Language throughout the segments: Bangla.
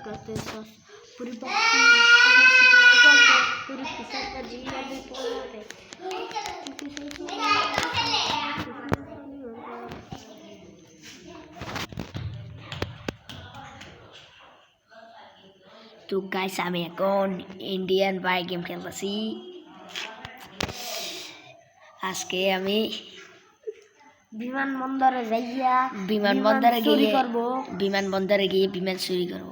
करते पूरी তো গাইস আমি এখন ইন্ডিয়ান বাইক গেম খেলতেছি। আজকে আমি বিমানবন্দরে যাইয়া বিমানবন্দরে গিয়ে করব বিমানবন্দরে গিয়ে বিমান চুরি করব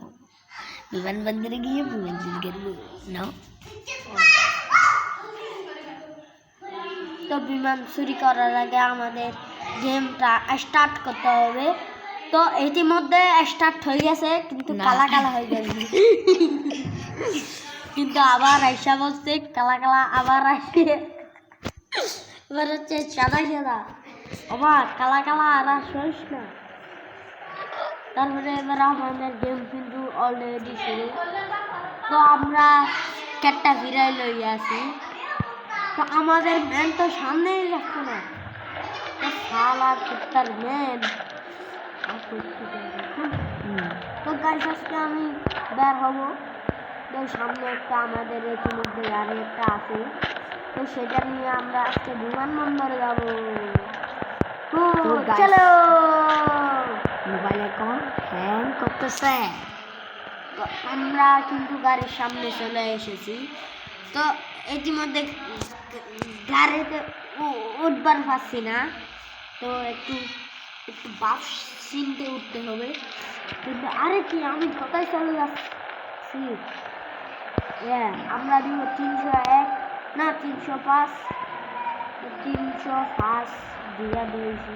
বিমানবন্দরে গিয়ে বিমান চুরি করব না। তো বিমান চুরি করার আগে আমাদের গেমটা স্টার্ট করতে হবে। তো ইতিমধ্যে স্টার্ট হয়ে গেছে, কিন্তু কালা কালা হয়ে গেছে। কিন্তু আবার আইসা বলছে কালা কালা, আবার আসে এবার হচ্ছে সাদা সাদা, আবার কালা কালা, আর আসিস না। তারপরে এবার আমাদের গেম কিন্তু অলরেডি শুরু। তো আমরা ক্যাটটা ফিরাই লই আসি। তো আমাদের ম্যান তো সামনেই রাখছে না। তো শালা কুত্তার ম্যান। তো গাইস আজকে আমি বের হব। তো সামনে একটা আমাদের ইতিমধ্যে গাড়ি একটা আছে, তো সেটা নিয়ে আমরা আজকে বিমানবন্দরে যাব। চলো। মোবাইল এখন হ্যাং করতেছে। তো আমরা কিন্তু গাড়ির সামনে চলে এসেছি। তো ইতিমধ্যে গাড়িতে উঠবার পাচ্ছি না। তো একটু একটু বাস চিনতে উঠতে হবে। কিন্তু আরে কি, আমি কোথায় চলে যাচ্ছি? আমরা দিব 301, না 305, 305 দিয়া দিয়েছি।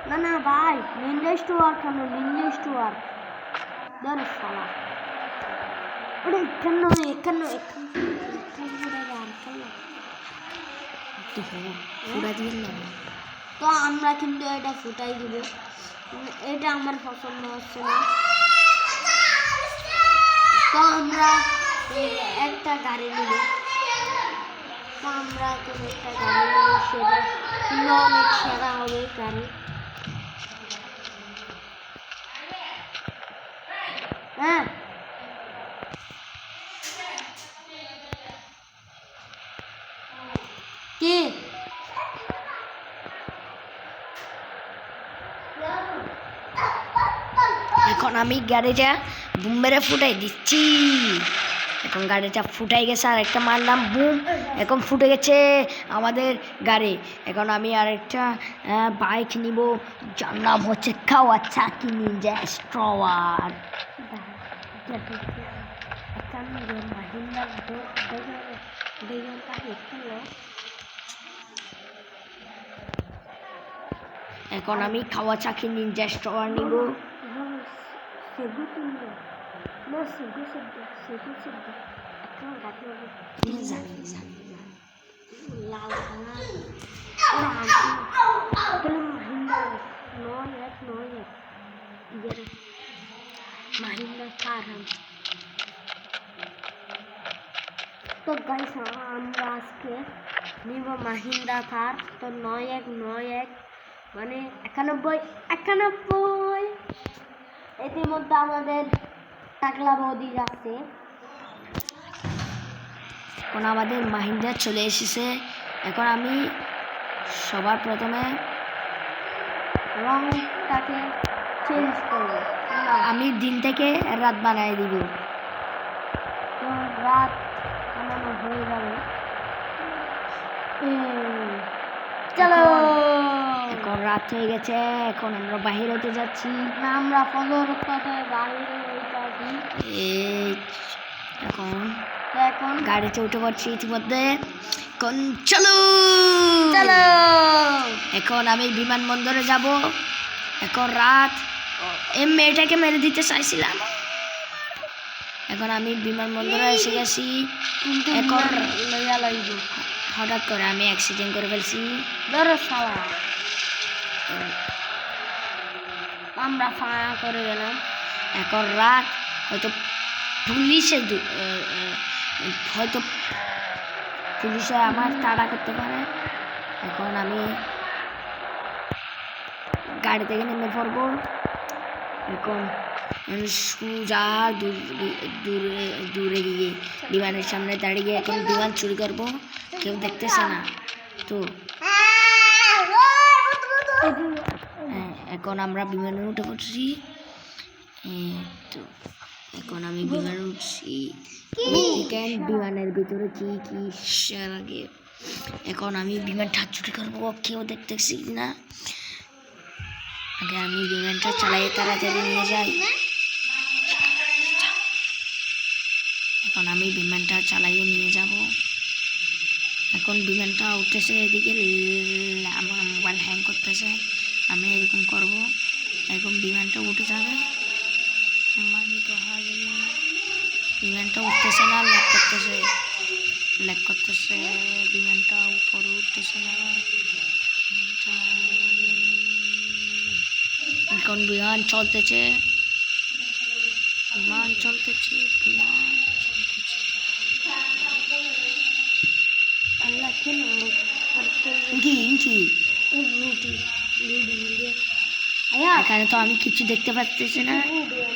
না না ভাই, নিনজা স্টোয়ার কেন? নিনজা স্টোয়ার ধর সালা। ওরে এখানে তো আমরা কিন্তু এটা ফুটাই দিব। এটা আমার পছন্দ হচ্ছে না। তো আমরা একটা গাড়ি নিব। তো আমরা কোনো একটা গাড়ি নিব, সেটা কিন্তু অনেক সেরা হবে গাড়ি। হ্যাঁ, কি এখন আমি গাড়িটা বুম মেরে ফুটাই দিচ্ছি। এখন গাড়িটা ফুটাই গেছে, আর একটা মারলাম বুম, এখন ফুটে গেছে আমাদের গাড়ি। এখন আমি আরেকটা বাইক নিব, যার নাম হচ্ছে কাওয়াসাকি নিনজা স্টোয়ার। এখন আমি কাওয়াসাকি নিনজা স্টোয়ার নিব। তো গাইস আমরা আজকে নিব মাহিন্দ্রা থার। তো 9191 মানে 91 ইতিমধ্যে আমাদের টাকলা বৌদি যাচ্ছে। এখন আমাদের মাহিন্দ্রা চলে এসেছে। এখন আমি সবার প্রথমে রংটাকে চেঞ্জ করব। আমি দিন থেকে রাত বানাই দিব। তো রাত বানানো হয়ে যাবে। চলো, এখন রাত হয়ে গেছে, এখন আমরা বাহির হতে যাচ্ছি। না আমরা ফজর পথে বাইরে যাচ্ছি। এখন গাড়িতে উঠে পড়ছি ইতিমধ্যে। এখন চলো চলো, এখন আমি বিমানবন্দরে যাব। এখন রাত, এই মেয়েটাকে মেরে দিতে চাইছিলাম। এখন আমি বিমানবন্দরে এসে গেছি। কিন্তু এখন লইয়া লইব। হঠাৎ করে আমি অ্যাক্সিডেন্ট করে ফেলছি। ধরো শালা, আমরা ফায়া করে গেলাম। এখন রাত, হয়তো পুলিশে আমার তাড়া করতে পারে। এখন আমি গাড়ি থেকে নেমে পড়বো। এখন সোজা দূরে দূরে গিয়ে বিমানের সামনে দাঁড়িয়ে এখন বিমান চুরি করবো, কেউ দেখতেছে না তো। হ্যাঁ, এখন আমরা বিমানে উঠে পড়ছি। তো এখন আমি বিমানে উঠছি। বিমানের ভিতরে কি কি লাগে, এখন আমি বিমানটা চুরি করবো, কেউ দেখতেছি না। আগে আমি বিমানটা চালাইয়ে তাড়াতাড়ি নিয়ে যাই। এখন আমি বিমানটা চালাইয়ে নিয়ে যাব। এখন বিমানটা উঠতেছে এদিকে, আমার মোবাইল হ্যাং করতেছে, আমি এরকম করব। এখন বিমানটা উঠে যাবে, বিমানটা উঠতেছে না, ল্যাগ করতেছে, বিমানটা উপরে উঠতেছে না। এখন বিমান চলতেছে। আল্লাহ কেন এখানে তো আমি কিছু দেখতে পাচ্ছি না,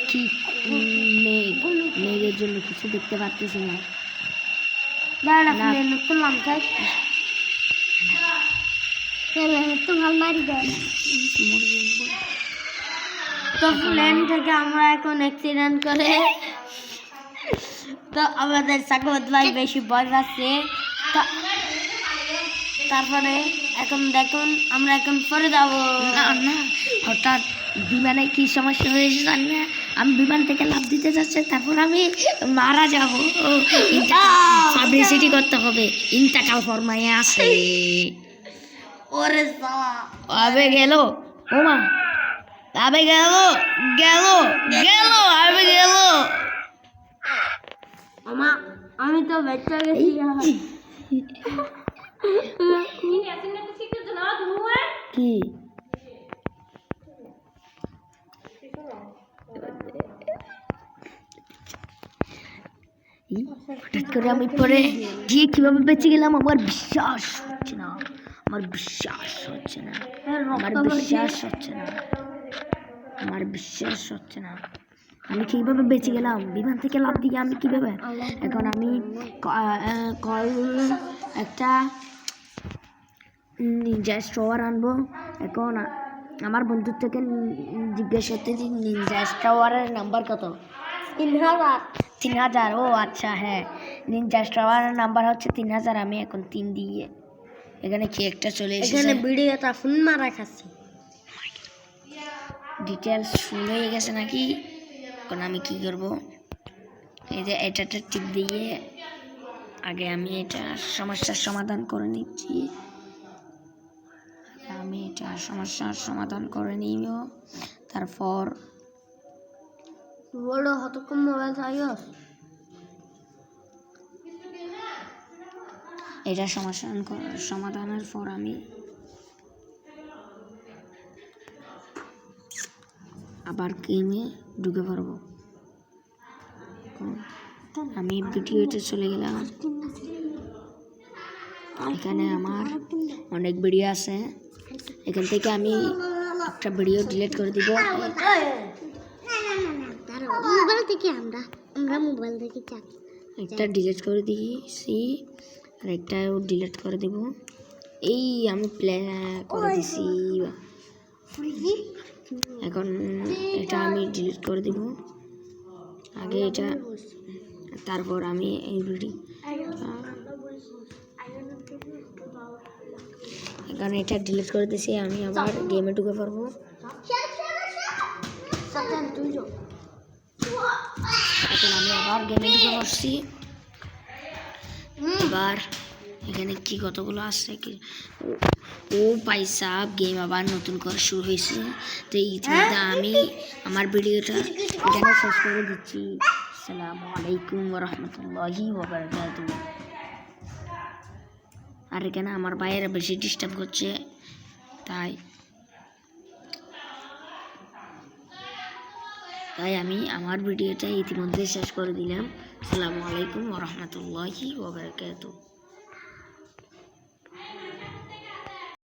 কি মেঘের জন্য কিছু দেখতে পাচ্ছি না। তো প্লেন থেকে আমরা এখন অ্যাক্সিডেন্ট করে, তো আমাদের সাকবত ভাই বেশি ভয় পাচ্ছে। তারপরে এখন দেখুন আমরা এখন পরে যাবো। না, হঠাৎ বিমানে কি সমস্যা হয়েছে জানি না, আমি বিমান থেকে লাফ দিতে যাচ্ছি, তারপর আমি মারা যাবো। পাবলিসিটি করতে হবে, ইন্তাকাল ফরমায়ে আছে। ওরে সালা আবে গেল, ওমা আবে গেল, আবে গেল। আমি তো বেঁচে গেছি। কি হঠাৎ করে আমি পরে গিয়ে কিভাবে বেঁচে গেলাম, আমার বিশ্বাস হচ্ছে না। আমার বিশ্বাস হচ্ছে না আমি কিভাবে বেঁচে গেলাম বিমান থেকে লাফ দিয়ে, আমি কিভাবে। এখন আমি একটা নিনজা স্ট্রোয়ার আনবো। এখন আমার বন্ধুর থেকে জিজ্ঞেস করতে যে নিনজা স্ট্রোয়ারের নাম্বার কত? 3000। ও আচ্ছা, হ্যাঁ, নিনজা স্ট্রোয়ারের নাম্বার হচ্ছে 3000। আমি এখন 3 দিয়ে এখানে কি একটা চলে এসেছে, ভিডিওটা ফোন মারা খাচ্ছি, ডিটেলস ফুল হয়ে গেছে নাকি। এখন আমি কি করব, এই যে এটাতে টিপ দিয়ে আগে আমি এটা সমস্যার সমাধান করে নিচ্ছি। তারপর বড় হতকম মোবাইল চাইও, এটা সমাধানের পর আমি আবার গেমে ঢুকে পারবো। আমি ভিডিওতে চলে গেলাম। এখানে আমার অনেক ভিডিও আছে, এখান থেকে আমি একটা ভিডিও ডিলিট করে দিব। মোবাইল থেকে একটা ডিলিট করে দিয়েছি, আর একটা ডিলিট করে দেব। এই আমি প্লে করে দিছি। এখন এটা আমি ডিলিট করে দেব আগে এটা, তারপর আমি এই ভিডিও এখন এটা ডিলিট করে দিয়েছি। আমি আবার গেমে ঢুকে পারবো। এখন আমি আবার গেমে ঢুকে পড়ছি। এবার এখানে কি কতগুলো আছে কি, ও পয়সা গেম আবার নতুন করে শুরু হয়েছে। তো ইতিমধ্যে আমি আমার ভিডিওটা এখানে শেষ করে দিচ্ছি। আসসালামু আলাইকুম ওয়া রাহমাতুল্লাহি ওয়া বারাকাতুহু। আর এখানে আমার ভাইয়েরা বেশি ডিস্টার্ব করছে, তাই আমি আমার ভিডিওটা ইতিমধ্যে শেষ করে দিলাম। আসসালামু আলাইকুম ওয়া রাহমাতুল্লাহি ওয়া বারাকাতুহু।